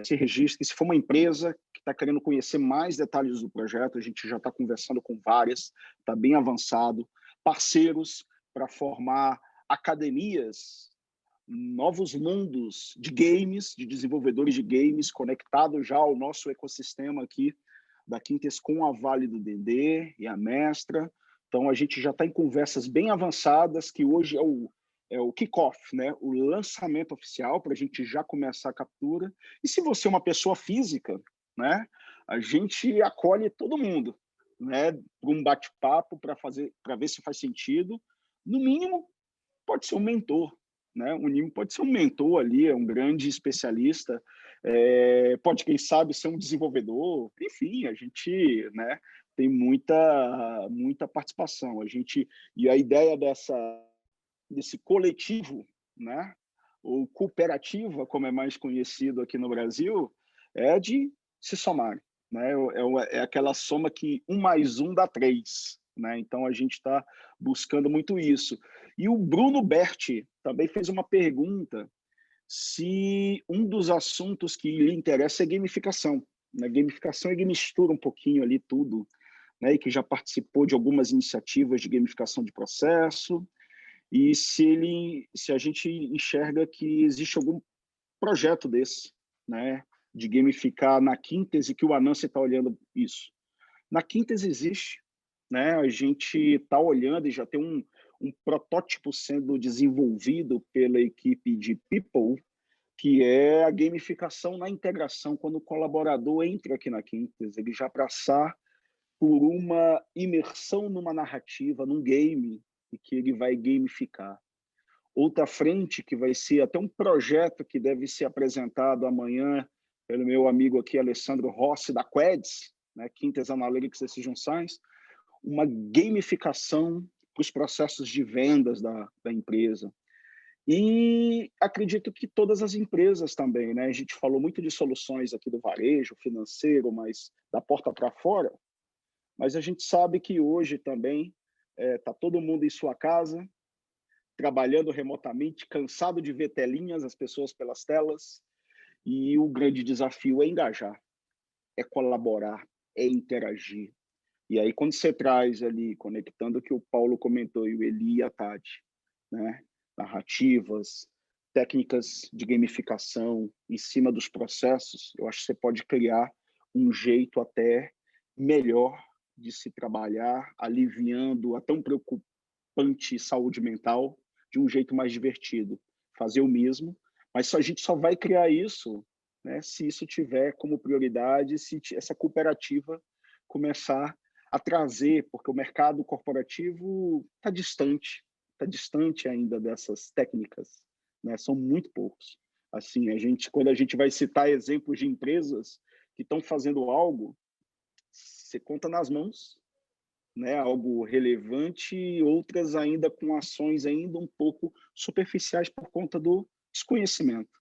S2: se registre. Se for uma empresa que está querendo conhecer mais detalhes do projeto, a gente já está conversando com várias, está bem avançado, parceiros para formar academias, novos mundos de games, de desenvolvedores de games, conectados já ao nosso ecossistema aqui da Quintes com a Vale do Dendê e a Mestra. Então, a gente já está em conversas bem avançadas, que hoje é o kickoff, né? O lançamento oficial, para a gente já começar a captura. E se você é uma pessoa física, né? A gente acolhe todo mundo, né? Para um bate-papo, para ver se faz sentido. No mínimo, pode ser um mentor, né? O mínimo pode ser um mentor ali, é um grande especialista, pode, quem sabe, ser um desenvolvedor. Enfim, a gente, né, tem muita participação. E a ideia desse coletivo, né, ou cooperativa, como é mais conhecido aqui no Brasil, é de se somar, né? É aquela soma que 1 mais 1 dá 3, né? Então a gente está buscando muito isso. E o Bruno Berti também fez uma pergunta se um dos assuntos que lhe interessa é gamificação, né? Gamificação, ele mistura um pouquinho ali tudo, né? E que já participou de algumas iniciativas de gamificação de processo, e se a gente enxerga que existe algum projeto desse, né, de gamificar na Quintes, e que o Anansi está olhando isso. Na Quintes existe, né, a gente está olhando e já tem um protótipo sendo desenvolvido pela equipe de People, que é a gamificação na integração, quando o colaborador entra aqui na Quintes, ele já passar por uma imersão numa narrativa, num game, e que ele vai gamificar. Outra frente que vai ser até um projeto que deve ser apresentado amanhã pelo meu amigo aqui, Alessandro Rossi, da Queds, né, Quintes Analytics Decision Science, uma gamificação para os processos de vendas da empresa. E acredito que todas as empresas também, né? A gente falou muito de soluções aqui do varejo, financeiro, mas da porta para fora, mas a gente sabe que hoje também está todo mundo em sua casa, trabalhando remotamente, cansado de ver telinhas, as pessoas pelas telas, e o grande desafio é engajar, é colaborar, é interagir. E aí, quando você traz ali, conectando o que o Paulo comentou, e o Eli e a Tati, né? Narrativas, técnicas de gamificação em cima dos processos, eu acho que você pode criar um jeito até melhor de se trabalhar, aliviando a tão preocupante saúde mental de um jeito mais divertido. Fazer o mesmo, mas a gente só vai criar isso, né, se isso tiver como prioridade, se essa cooperativa começar a trazer, porque o mercado corporativo está distante ainda dessas técnicas, né? São muito poucos. Assim, quando a gente vai citar exemplos de empresas que estão fazendo algo, você conta nas mãos, né? Algo relevante, e outras ainda com ações ainda um pouco superficiais por conta do desconhecimento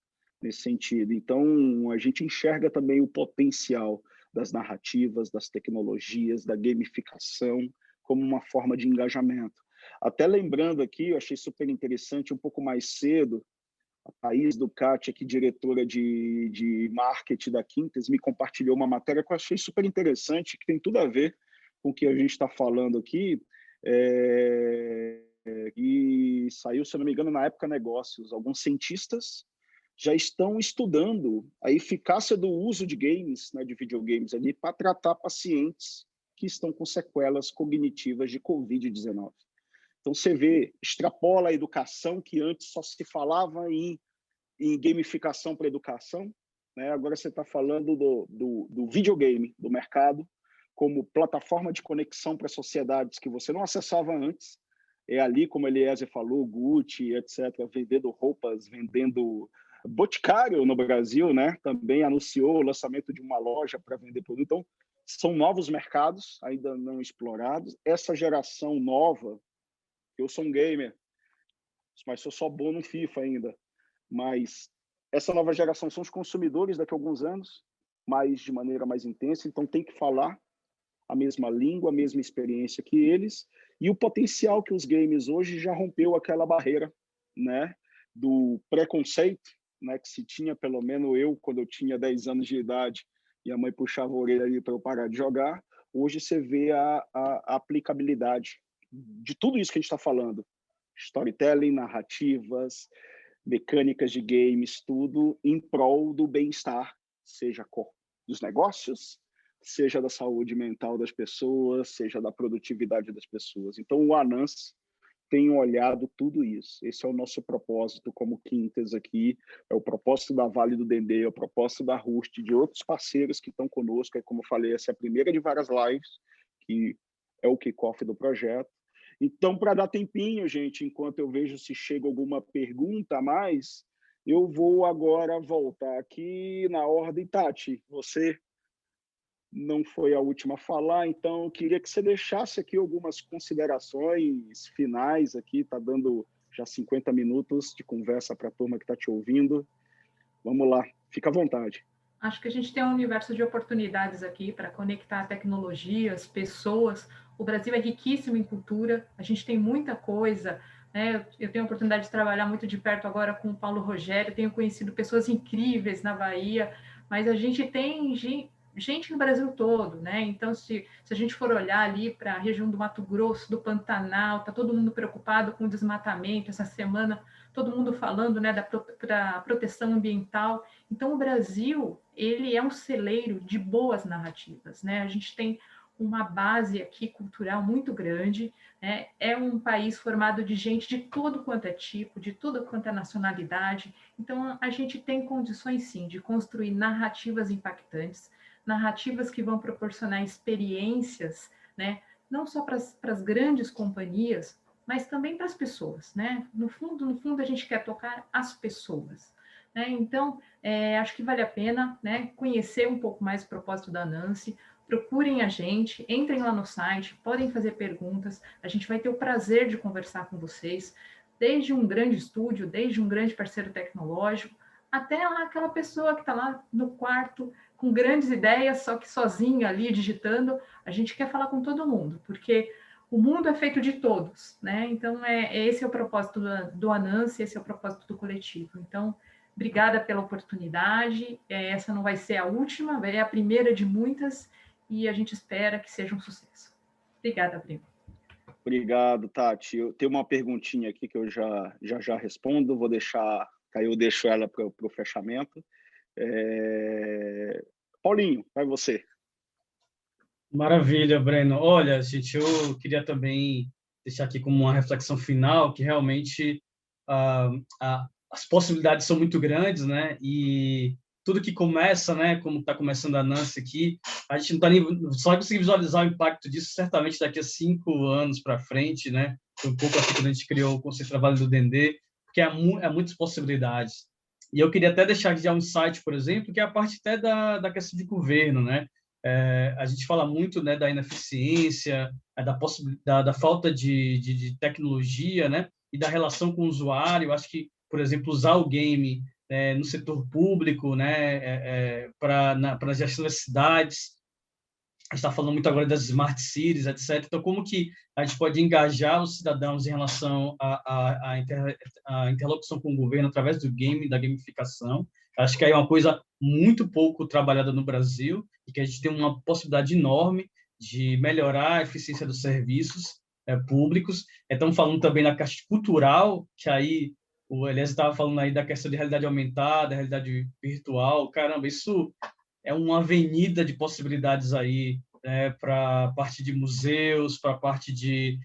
S2: nesse sentido. Então, a gente enxerga também o potencial das narrativas, das tecnologias, da gamificação como uma forma de engajamento. Até lembrando aqui, eu achei super interessante, um pouco mais cedo, a Thaís Ducati, aqui, diretora de marketing da Quintes, me compartilhou uma matéria que eu achei super interessante, que tem tudo a ver com o que a gente está falando aqui, e saiu, se eu não me engano, na Época Negócios. Alguns cientistas já estão estudando a eficácia do uso de games, né, de videogames, ali, para tratar pacientes que estão com sequelas cognitivas de Covid-19. Então, você vê, extrapola a educação, que antes só se falava em gamificação para educação, né? Agora você está falando do videogame, do mercado, como plataforma de conexão para sociedades que você não acessava antes. É ali, como a Eliezer falou, Gucci, etc., vendendo roupas, vendendo... Boticário, no Brasil, né? Também anunciou o lançamento de uma loja para vender produto. Então, são novos mercados ainda não explorados. Essa geração nova, eu sou um gamer, mas sou só bom no FIFA ainda. Mas essa nova geração são os consumidores daqui a alguns anos, mas de maneira mais intensa. Então, tem que falar a mesma língua, a mesma experiência que eles. E o potencial que os games hoje já rompeu aquela barreira, né? Do preconceito, né, que se tinha, pelo menos eu, quando eu tinha 10 anos de idade, e a mãe puxava a orelha ali para eu parar de jogar. Hoje você vê a aplicabilidade de tudo isso que a gente está falando. Storytelling, narrativas, mecânicas de games, tudo em prol do bem-estar, seja dos negócios, seja da saúde mental das pessoas, seja da produtividade das pessoas. Então, o Anans tenho olhado tudo isso. Esse é o nosso propósito como Quintes aqui, é o propósito da Vale do Dendê, é o propósito da Rust, de outros parceiros que estão conosco. Como eu falei, essa é a primeira de várias lives, que é o kickoff do projeto. Então, para dar tempinho, gente, enquanto eu vejo se chega alguma pergunta a mais, eu vou agora voltar aqui na ordem. Tati, você não foi a última a falar, então eu queria que você deixasse aqui algumas considerações finais aqui, está dando já 50 minutos de conversa para a turma que está te ouvindo. Vamos lá, fica à vontade.
S3: Acho que a gente tem um universo de oportunidades aqui para conectar tecnologias, pessoas. O Brasil é riquíssimo em cultura, a gente tem muita coisa, né? Eu tenho a oportunidade de trabalhar muito de perto agora com o Paulo Rogério, tenho conhecido pessoas incríveis na Bahia, mas a gente tem gente no Brasil todo, né? Então, se a gente for olhar ali para a região do Mato Grosso, do Pantanal, está todo mundo preocupado com o desmatamento. Essa semana, todo mundo falando, né, da proteção ambiental. Então, o Brasil, ele é um celeiro de boas narrativas, né? A gente tem uma base aqui cultural muito grande, né? É um país formado de gente de todo quanto é tipo, de toda quanto é nacionalidade. Então, a gente tem condições, sim, de construir narrativas impactantes, narrativas que vão proporcionar experiências, né? Não só para as grandes companhias, mas também para as pessoas, né? No fundo, a gente quer tocar as pessoas, né? Então, acho que vale a pena, né, conhecer um pouco mais o propósito da Nancy. Procurem a gente, entrem lá no site, podem fazer perguntas, a gente vai ter o prazer de conversar com vocês, desde um grande estúdio, desde um grande parceiro tecnológico, até lá aquela pessoa que está lá no quarto com grandes ideias, só que sozinha ali digitando. A gente quer falar com todo mundo, porque o mundo é feito de todos, né? Então, esse é o propósito do Anansi, esse é o propósito do coletivo. Então, obrigada pela oportunidade. Essa não vai ser a última, é a primeira de muitas, e a gente espera que seja um sucesso. Obrigada, Breno.
S2: Obrigado, Tati. Eu tenho uma perguntinha aqui que eu já respondo, vou deixar, aí eu deixo ela para o fechamento. Paulinho, vai você.
S4: Maravilha, Breno. Olha, gente, eu queria também deixar aqui como uma reflexão final que realmente as possibilidades são muito grandes, né? E tudo que começa, né? Como está começando a Nancy aqui, a gente não está nem só conseguir visualizar o impacto disso certamente daqui a 5 anos para frente, né? Foi um pouco assim quando a gente criou o conceito de trabalho do Dendê, porque há muitas possibilidades. E eu queria até deixar aqui já um insight, por exemplo, que é a parte até da questão de governo, né? A gente fala muito, né, da ineficiência, da falta de tecnologia, né, e da relação com o usuário. Eu acho que, por exemplo, usar o game no setor público, né, para a gestão das cidades. A gente está falando muito agora das smart cities, etc. Então, como que a gente pode engajar os cidadãos em relação à interlocução com o governo através do game, da gamificação? Acho que aí é uma coisa muito pouco trabalhada no Brasil e que a gente tem uma possibilidade enorme de melhorar a eficiência dos serviços públicos. Estamos falando também da questão cultural, que aí o Elias estava falando aí da questão de realidade aumentada, realidade virtual. Caramba, isso é uma avenida de possibilidades aí para a parte de museus, para a parte de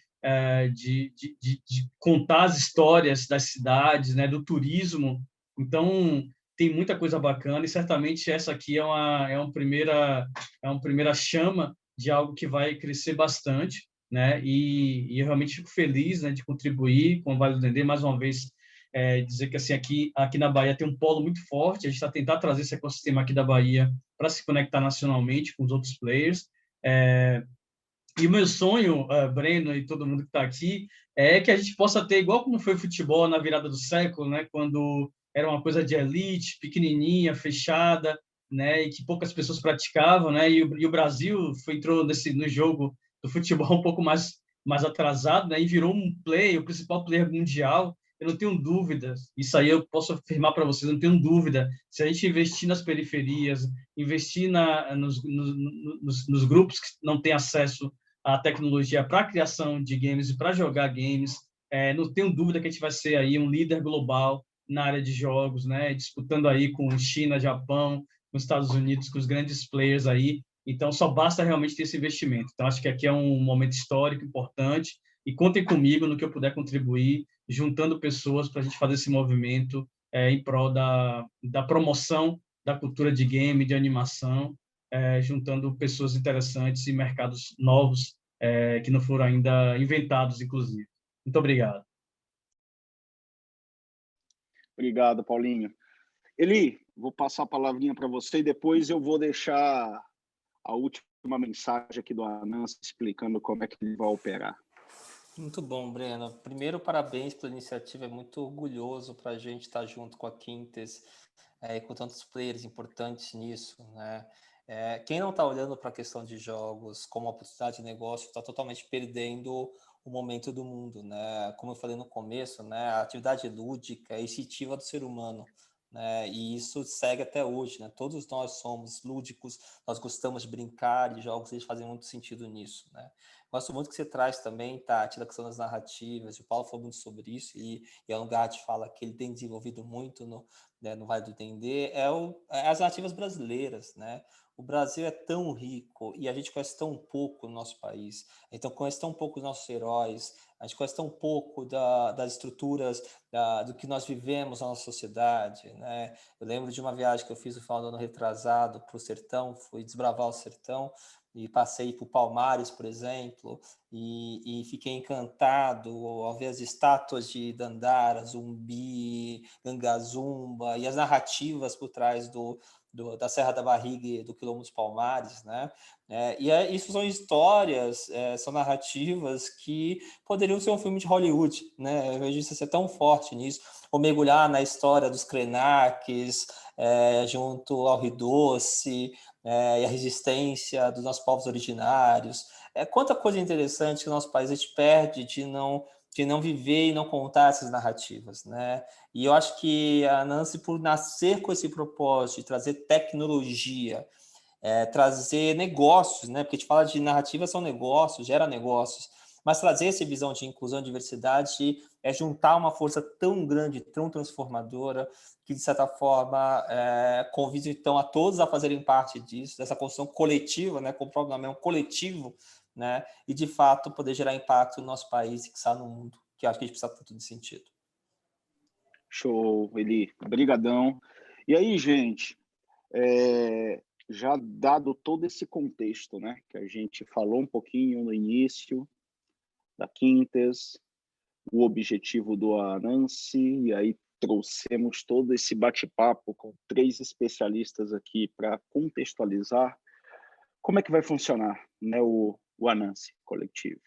S4: contar as histórias das cidades, né, do turismo. Então, tem muita coisa bacana e certamente essa aqui é uma primeira chama de algo que vai crescer bastante, né? E eu realmente fico feliz, né, de contribuir com o Vale do Dendê mais uma vez. Dizer que assim aqui na Bahia tem um polo muito forte, a gente está tentando trazer esse ecossistema aqui da Bahia para se conectar nacionalmente com os outros players. E o meu sonho, Breno e todo mundo que está aqui, é que a gente possa ter, igual como foi o futebol na virada do século, né, quando era uma coisa de elite, pequenininha, fechada, né, e que poucas pessoas praticavam, né, e o Brasil entrou no jogo do futebol um pouco mais atrasado, né, e virou o principal player mundial. Eu não tenho dúvidas, isso aí eu posso afirmar para vocês, eu não tenho dúvida, se a gente investir nas periferias, investir nos grupos que não têm acesso à tecnologia para a criação de games e para jogar games, não tenho dúvida que a gente vai ser aí um líder global na área de jogos, né? Disputando aí com China, Japão, com os Estados Unidos, com os grandes players aí. Então, só basta realmente ter esse investimento. Então, acho que aqui é um momento histórico importante. e contem comigo no que eu puder contribuir, juntando pessoas para a gente fazer esse movimento em prol da promoção da cultura de game, de animação, juntando pessoas interessantes e mercados novos que não foram ainda inventados, inclusive. Muito obrigado.
S2: Obrigado, Paulinho. Eli, vou passar a palavrinha para você e depois eu vou deixar a última mensagem aqui do Anansi explicando como é que ele vai operar.
S5: Muito bom, Breno. Primeiro, parabéns pela iniciativa. É muito orgulhoso para a gente estar junto com a Quintes e com tantos players importantes nisso, né? Quem não está olhando para a questão de jogos como oportunidade de negócio está totalmente perdendo o momento do mundo, né? Como eu falei no começo, né? A atividade lúdica é instintiva do ser humano, né? E isso segue até hoje, né? Todos nós somos lúdicos, nós gostamos de brincar e jogos eles fazem muito sentido nisso, né? Gosto muito que você traz também, Tati, da questão das narrativas. O Paulo falou muito sobre isso e a Ungart fala que ele tem desenvolvido muito no Vale do Dendê, as narrativas brasileiras, né? O Brasil é tão rico e a gente conhece tão pouco o nosso país. Então, conhece tão pouco os nossos heróis, a gente conhece tão pouco das estruturas do que nós vivemos na nossa sociedade, né? Eu lembro de uma viagem que eu fiz no final do ano retrasado para o sertão, fui desbravar o sertão, e passei por Palmares, por exemplo, e fiquei encantado ao ver as estátuas de Dandara, Zumbi, Gangazumba e as narrativas por trás da Serra da Barriga e do Quilombo dos Palmares, né? Isso são histórias, são narrativas que poderiam ser um filme de Hollywood, né? Eu vejo isso ser tão forte nisso, ou mergulhar na história dos Krenaques, junto ao Rio Doce, e a resistência dos nossos povos originários. Quanta coisa interessante que o nosso país a gente perde de não viver e não contar essas narrativas, né? E eu acho que a Nancy, por nascer com esse propósito de trazer tecnologia, trazer negócios, né? Porque a gente fala de narrativa, são negócios, gera negócios, mas trazer essa visão de inclusão e diversidade é juntar uma força tão grande, tão transformadora, que, de certa forma, convida, então, a todos a fazerem parte disso, dessa construção coletiva, né? Como o próprio nome é um coletivo, né? E, de fato, poder gerar impacto no nosso país e que está no mundo, que eu acho que a gente precisa tanto de sentido.
S2: Show, Eli. Brigadão. E aí, gente, já dado todo esse contexto, né, que a gente falou um pouquinho no início da Quintes, o objetivo do Anansi, e aí trouxemos todo esse bate-papo com 3 especialistas aqui para contextualizar como é que vai funcionar, né, o Anansi coletivo.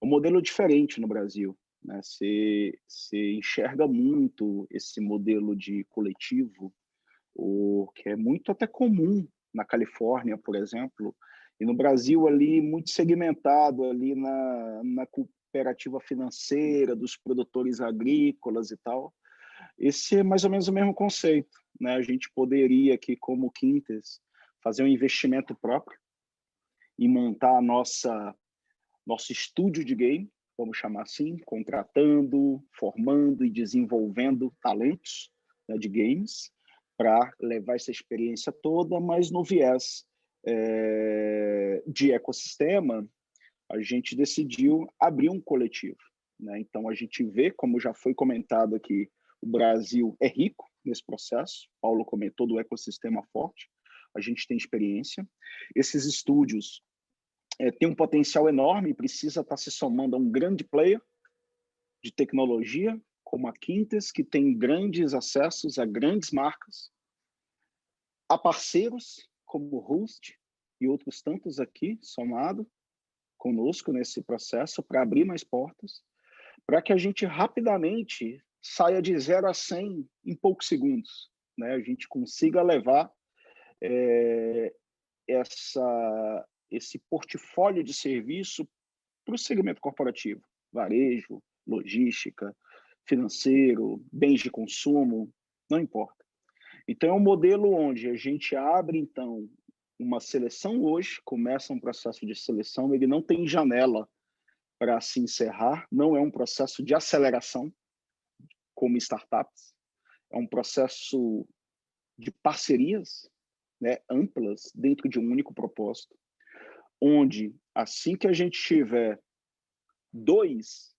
S2: É um modelo diferente no Brasil, né? Você enxerga muito esse modelo de coletivo, o que é muito até comum na Califórnia, por exemplo, e no Brasil ali muito segmentado ali na cooperativa financeira dos produtores agrícolas e tal. Esse é mais ou menos o mesmo conceito, né? A gente poderia aqui, como Quintes, fazer um investimento próprio e montar nosso estúdio de game, vamos chamar assim, contratando, formando e desenvolvendo talentos, né, de games, para levar essa experiência toda, mas no viés de ecossistema, a gente decidiu abrir um coletivo, né? Então, a gente vê, como já foi comentado aqui, o Brasil é rico nesse processo, Paulo comentou do ecossistema forte, a gente tem experiência. Esses estúdios tem um potencial enorme e precisa estar se somando a um grande player de tecnologia, como a Quintes, que tem grandes acessos a grandes marcas, a parceiros como o Host e outros tantos aqui, somado conosco nesse processo, para abrir mais portas, para que a gente rapidamente saia de 0 a 100 em poucos segundos, né? A gente consiga levar esse portfólio de serviço para o segmento corporativo, varejo, logística, financeiro, bens de consumo, não importa. Então, é um modelo onde a gente abre, então, uma seleção hoje, começa um processo de seleção, ele não tem janela para se encerrar, não é um processo de aceleração, como startups, é um processo de parcerias, né, amplas, dentro de um único propósito, onde, assim que a gente tiver 2,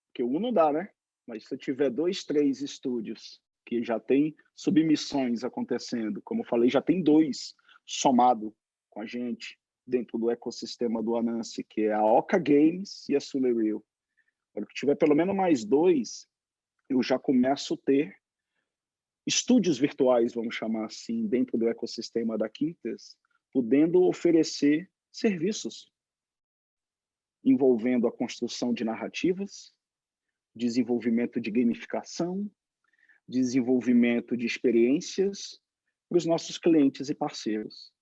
S2: porque um não dá, né? Mas se eu tiver 2, 3 estúdios que já tem submissões acontecendo, como eu falei, já tem 2 somado com a gente dentro do ecossistema do Anansi, que é a Oca Games e a Sulereal. Quando tiver pelo menos mais 2, eu já começo a ter estúdios virtuais, vamos chamar assim, dentro do ecossistema da Quintes, podendo oferecer serviços envolvendo a construção de narrativas, desenvolvimento de gamificação, desenvolvimento de experiências para os nossos clientes e parceiros.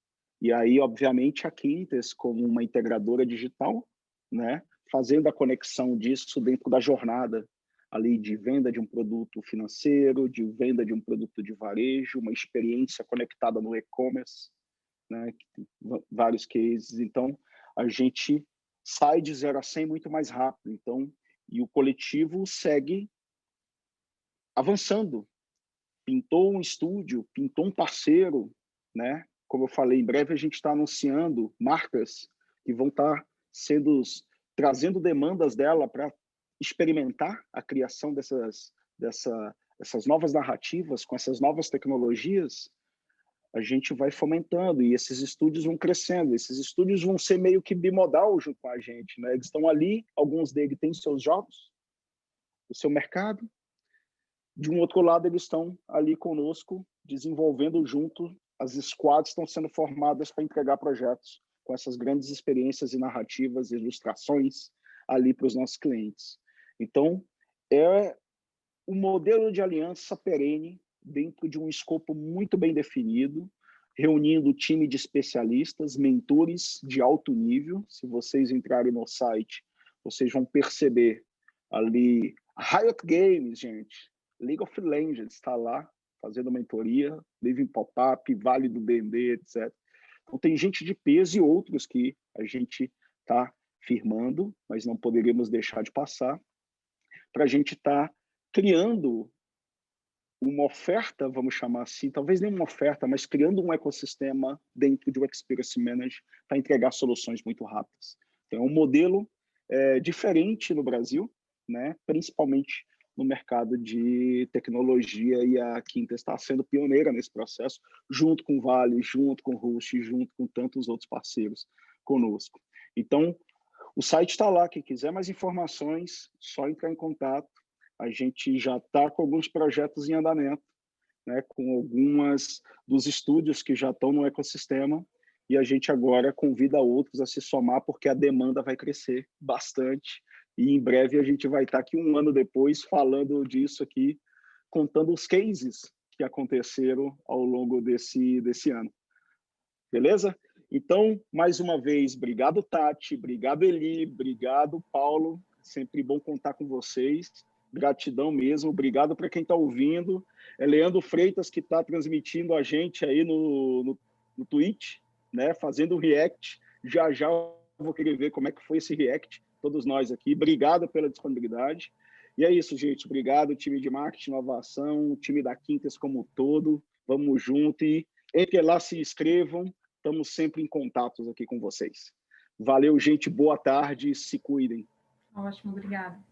S2: E aí, obviamente, a Quintes, como uma integradora digital, né, fazendo a conexão disso dentro da jornada ali de venda de um produto financeiro, de venda de um produto de varejo, uma experiência conectada no e-commerce, né, vários cases. Então, a gente sai de 0 a 100 muito mais rápido. Então, e o coletivo segue avançando. Pintou um estúdio, pintou um parceiro, né? Como eu falei, em breve a gente está anunciando marcas que vão estar trazendo demandas dela para experimentar a criação dessas novas narrativas, com essas novas tecnologias. A gente vai fomentando e esses estúdios vão crescendo. Esses estúdios vão ser meio que bimodal junto com a gente, né? Eles estão ali, alguns deles têm seus jogos, o seu mercado. De um outro lado, eles estão ali conosco, desenvolvendo junto. As squads estão sendo formadas para entregar projetos com essas grandes experiências e narrativas, ilustrações ali para os nossos clientes. Então, é um modelo de aliança perene dentro de um escopo muito bem definido, reunindo um time de especialistas, mentores de alto nível. Se vocês entrarem no site, vocês vão perceber ali Riot Games, gente, League of Legends está lá fazendo mentoria, Living Pop-Up, Vale do D&D, etc. Então tem gente de peso e outros que a gente está firmando, mas não poderíamos deixar de passar, para a gente estar criando uma oferta, vamos chamar assim, talvez nem uma oferta, mas criando um ecossistema dentro de um Experience Manager para entregar soluções muito rápidas. Então, é um modelo diferente no Brasil, né? Principalmente no mercado de tecnologia, e a Quintes está sendo pioneira nesse processo, junto com o Vale, junto com o Rush, junto com tantos outros parceiros conosco. Então, o site está lá, quem quiser mais informações, só entrar em contato. A gente já está com alguns projetos em andamento, né, com algumas dos estúdios que já estão no ecossistema, e a gente agora convida outros a se somar, porque a demanda vai crescer bastante, e em breve a gente vai estar aqui 1 ano depois falando disso aqui, contando os cases que aconteceram ao longo desse ano. Beleza? Então, mais uma vez, obrigado, Tati, obrigado, Eli, obrigado, Paulo, sempre bom contar com vocês. Gratidão mesmo, obrigado para quem está ouvindo. É Leandro Freitas que está transmitindo a gente aí no Twitch, né, fazendo o react. Já eu vou querer ver como é que foi esse react, todos nós aqui. Obrigado pela disponibilidade. E é isso, gente. Obrigado, time de marketing, inovação, time da Quintes como um todo. Vamos junto e entre lá, se inscrevam. Estamos sempre em contatos aqui com vocês. Valeu, gente. Boa tarde. Se cuidem.
S3: Ótimo, obrigada.